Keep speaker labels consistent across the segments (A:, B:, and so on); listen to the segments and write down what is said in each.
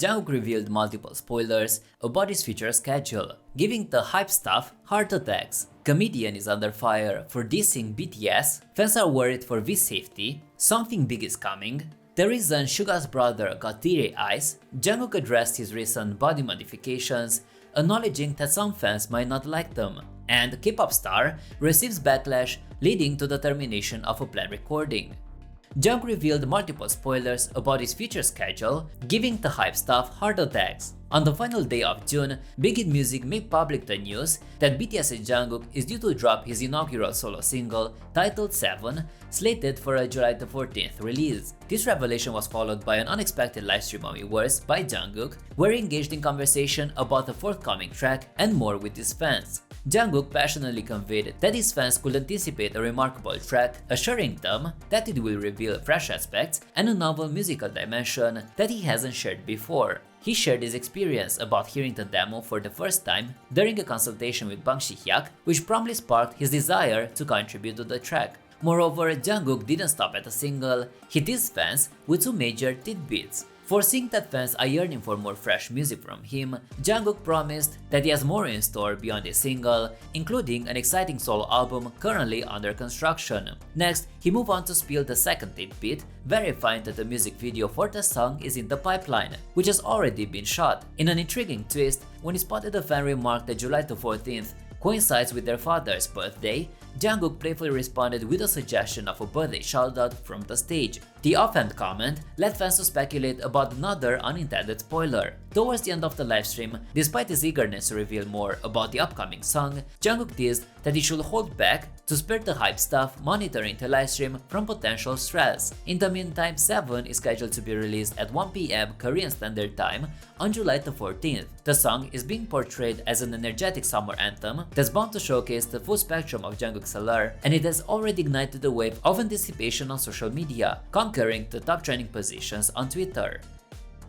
A: Jungkook revealed multiple spoilers about his future schedule, giving the HYBE staff heart attacks. Comedian is under fire for dissing BTS, fans are worried for V's safety, something big is coming. The reason Suga's brother got teary eyes, Jungkook addressed his recent body modifications, acknowledging that some fans might not like them, and Kpop star receives backlash leading to the termination of a planned recording. Jungkook revealed multiple spoilers about his future schedule, giving the HYBE staff heart attacks. On the final day of June, Big Hit Music made public the news that BTS's Jungkook is due to drop his inaugural solo single titled 7, slated for a July 14th release. This revelation was followed by an unexpected livestream on Weverse by Jungkook, where he engaged in conversation about the forthcoming track and more with his fans. Jungkook passionately conveyed that his fans could anticipate a remarkable track, assuring them that it will reveal fresh aspects and a novel musical dimension that he hasn't shared before. He shared his experience about hearing the demo for the first time during a consultation with Bang Si-hyuk, which promptly sparked his desire to contribute to the track. Moreover, Jungkook didn't stop at a single, he teased fans with two major tidbits. Foreseeing that fans are yearning for more fresh music from him, Jungkook promised that he has more in store beyond a single, including an exciting solo album currently under construction. Next, he moved on to spill the second tidbit, verifying that the music video for the song is in the pipeline, which has already been shot. In an intriguing twist, when he spotted a fan remark that July 14th coincides with their father's birthday, Jungkook playfully responded with a suggestion of a birthday shoutout from the stage. The offhand comment led fans to speculate about another unintended spoiler. Towards the end of the livestream, despite his eagerness to reveal more about the upcoming song, Jungkook teased that he should hold back to spare the HYBE staff monitoring the livestream from potential stress. In the meantime, 7 is scheduled to be released at 1 p.m. Korean Standard Time on July 14th. The song is being portrayed as an energetic summer anthem that's bound to showcase the full spectrum of Jungkook's allure, and it has already ignited a wave of anticipation on social media, conquering the top trending positions on Twitter.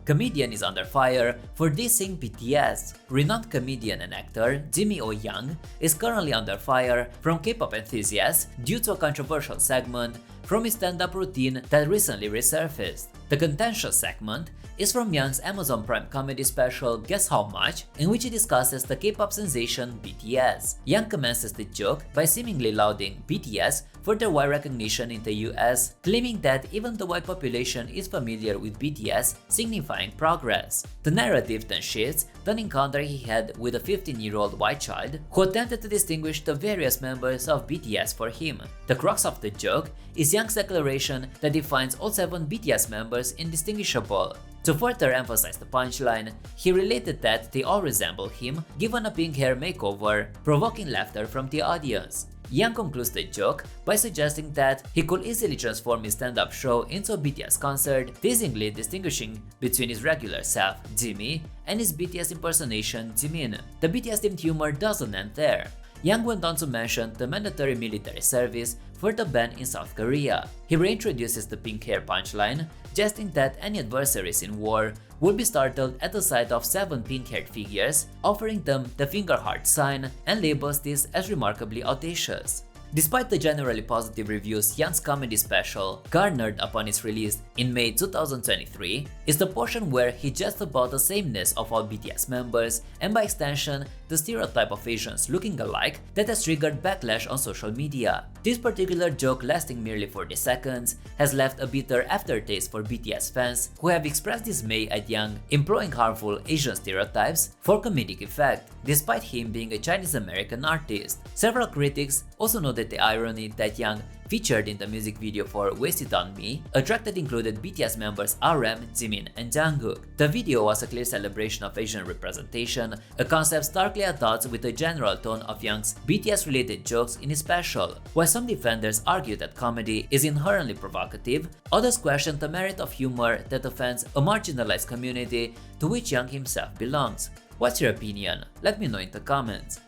A: Comedian is under fire for dissing BTS. Renowned comedian and actor Jimmy O Young is currently under fire from K-pop enthusiasts due to a controversial segment from his stand-up routine that recently resurfaced. The contentious segment is from Young's Amazon Prime comedy special Guess How Much, in which he discusses the K-pop sensation BTS. Young commences the joke by seemingly lauding BTS for their wide recognition in the US, claiming that even the white population is familiar with BTS, signifying progress. The narrative then shifts to an encounter he had with a 15-year-old white child who attempted to distinguish the various members of BTS for him. The crux of the joke is Young's declaration that he finds all 7 BTS members indistinguishable. To further emphasize the punchline, he related that they all resemble him given a pink hair makeover, provoking laughter from the audience. Young concludes the joke by suggesting that he could easily transform his stand-up show into a BTS concert, teasingly distinguishing between his regular self, Jimmy, and his BTS impersonation, Jimin. The BTS-themed humor doesn't end there. Young went on to mention the mandatory military service for the band in South Korea. He reintroduces the pink hair punchline, suggesting that any adversaries in war would be startled at the sight of 7 pink-haired figures, offering them the finger heart sign, and labels this as remarkably audacious. Despite the generally positive reviews Young's comedy special garnered upon its release in May 2023 is the portion where he jests about the sameness of all BTS members and by extension the stereotype of Asians looking alike that has triggered backlash on social media. This particular joke, lasting merely 40 seconds, has left a bitter aftertaste for BTS fans who have expressed dismay at Young employing harmful Asian stereotypes for comedic effect, despite him being a Chinese-American artist. Several critics also noted the irony that Young featured in the music video for Wasted on Me, a track that included BTS members RM, Jimin, and Jungkook. The video was a clear celebration of Asian representation, a concept starkly at odds with the general tone of Young's BTS-related jokes in his special. While some defenders argue that comedy is inherently provocative, others question the merit of humor that offends a marginalized community to which Young himself belongs. What's your opinion? Let me know in the comments.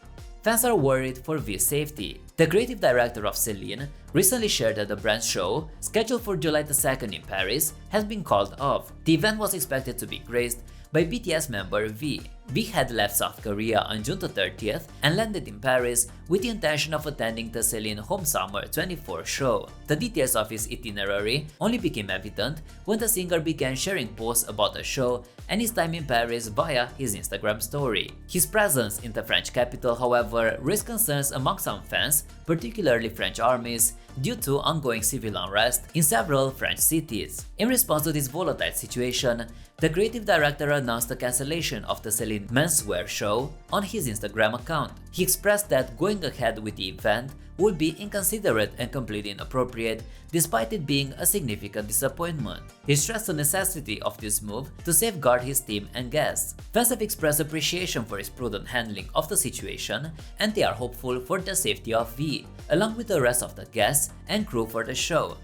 A: Fans are worried for V's safety. The creative director of Celine recently shared that the brand's show, scheduled for July 2nd in Paris, has been called off. The event was expected to be graced by BTS member V. V had left South Korea on June 30th and landed in Paris with the intention of attending the Celine Home Summer 24 show. The details of his itinerary only became evident when the singer began sharing posts about the show and his time in Paris via his Instagram story. His presence in the French capital, however, raised concerns among some fans, particularly French armies, due to ongoing civil unrest in several French cities. In response to this volatile situation, the creative director announced the cancellation of the Celine menswear show on his Instagram account. He expressed that going ahead with the event would be inconsiderate and completely inappropriate, despite it being a significant disappointment. He stressed the necessity of this move to safeguard his team and guests. Fans have expressed appreciation for his prudent handling of the situation, and they are hopeful for the safety of V, along with the rest of the guests and crew for the show.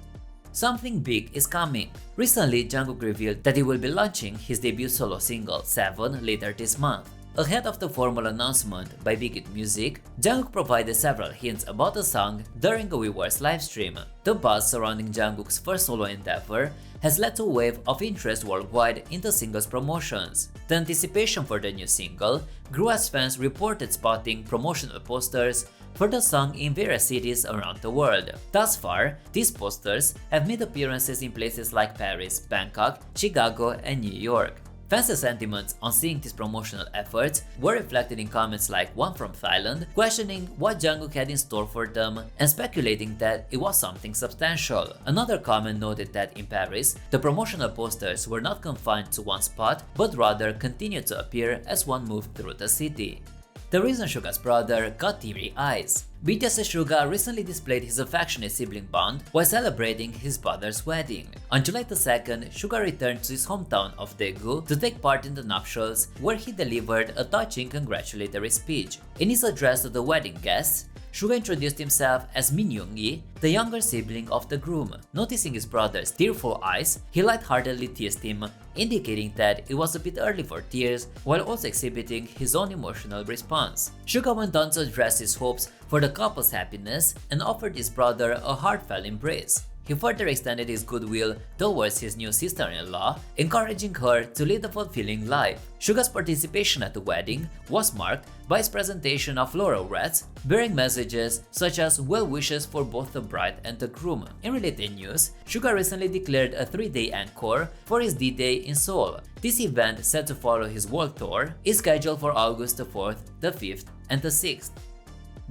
A: Something big is coming. Recently, Jungkook revealed that he will be launching his debut solo single, 7, later this month. Ahead of the formal announcement by Big Hit Music, Jungkook provided several hints about the song during a Weverse livestream. The buzz surrounding Jungkook's first solo endeavor has led to a wave of interest worldwide in the single's promotions. The anticipation for the new single grew as fans reported spotting promotional posters for the song in various cities around the world. Thus far, these posters have made appearances in places like Paris, Bangkok, Chicago, and New York. Fans' sentiments on seeing these promotional efforts were reflected in comments like one from Thailand, questioning what Jungkook had in store for them and speculating that it was something substantial. Another comment noted that in Paris, the promotional posters were not confined to one spot, but rather continued to appear as one moved through the city. The reason Suga's brother got teary eyes. BTS's Suga recently displayed his affectionate sibling bond while celebrating his brother's wedding. On July 2nd, Suga returned to his hometown of Daegu to take part in the nuptials, where he delivered a touching congratulatory speech. In his address to the wedding guests, Suga introduced himself as Min Young-gi, the younger sibling of the groom. Noticing his brother's tearful eyes, he lightheartedly teased him, indicating that it was a bit early for tears, while also exhibiting his own emotional response. Suga went on to address his hopes for the couple's happiness and offered his brother a heartfelt embrace. He further extended his goodwill towards his new sister-in-law, encouraging her to lead a fulfilling life. Suga's participation at the wedding was marked by his presentation of floral wreaths, bearing messages such as well wishes for both the bride and the groom. In related news, Suga recently declared a 3-day encore for his D-Day in Seoul. This event, set to follow his world tour, is scheduled for August the 4th, the 5th, and the 6th.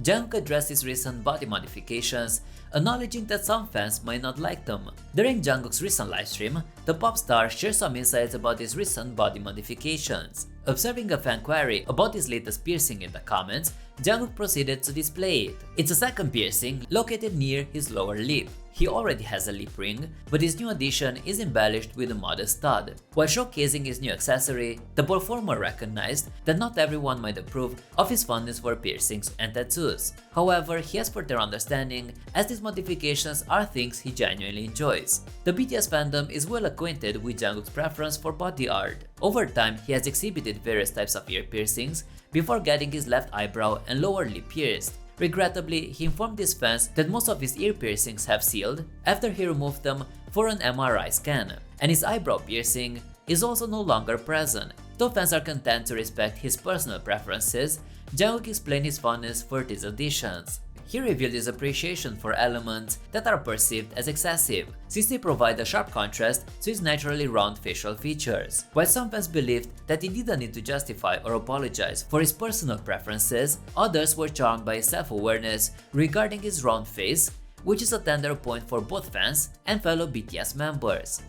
A: Jungkook addressed his recent body modifications, acknowledging that some fans might not like them. During Jungkook's recent livestream, the pop star shared some insights about his recent body modifications. Observing a fan query about his latest piercing in the comments, Jungkook proceeded to display it. It's a second piercing located near his lower lip. He already has a lip ring, but his new addition is embellished with a modest stud. While showcasing his new accessory, the performer recognized that not everyone might approve of his fondness for piercings and tattoos. However, he has further understanding, as these modifications are things he genuinely enjoys. The BTS fandom is well acquainted with Jungkook's preference for body art. Over time, he has exhibited various types of ear piercings before getting his left eyebrow and lower lip pierced. Regrettably, he informed his fans that most of his ear piercings have sealed after he removed them for an MRI scan, and his eyebrow piercing is also no longer present. Though fans are content to respect his personal preferences, Jungkook explained his fondness for these additions. He revealed his appreciation for elements that are perceived as excessive, since they provide a sharp contrast to his naturally round facial features. While some fans believed that he didn't need to justify or apologize for his personal preferences, others were charmed by his self-awareness regarding his round face, which is a tender point for both fans and fellow BTS members.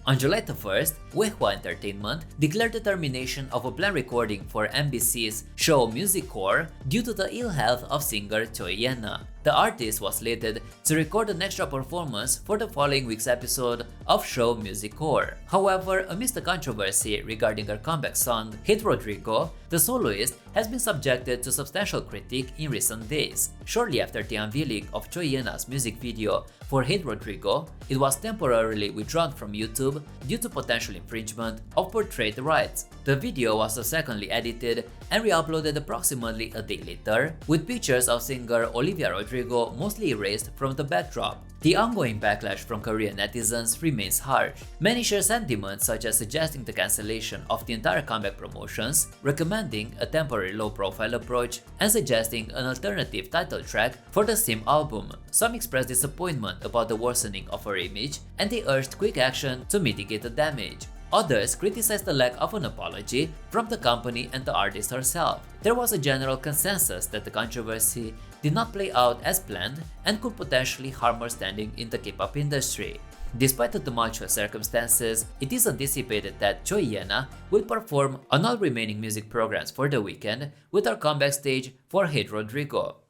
A: On July 1st, Weihua Entertainment declared the termination of a planned recording for MBC's show Music Core due to the ill health of singer Choi Yena. The artist was slated to record an extra performance for the following week's episode of show Music Core. However, amidst the controversy regarding her comeback song Hit Rodrigo, the soloist has been subjected to substantial critique in recent days. Shortly after the unveiling of Choi Yena's music video for Hit Rodrigo, it was temporarily withdrawn from YouTube due to potential infringement of portrayed rights. The video was subsequently edited and re-uploaded approximately a day later, with pictures of singer Olivia Rodrigo mostly erased from the backdrop. The ongoing backlash from Korean netizens remains harsh. Many share sentiments such as suggesting the cancellation of the entire comeback promotions, recommending a temporary low-profile approach, and suggesting an alternative title track for the same album. Some expressed disappointment about the worsening of her image, and they urged quick action to mitigate the damage. Others criticized the lack of an apology from the company and the artist herself. There was a general consensus that the controversy did not play out as planned and could potentially harm her standing in the K-pop industry. Despite the tumultuous circumstances, it is anticipated that Choi Yena will perform on all remaining music programs for the weekend with her comeback stage for Hate Rodrigo.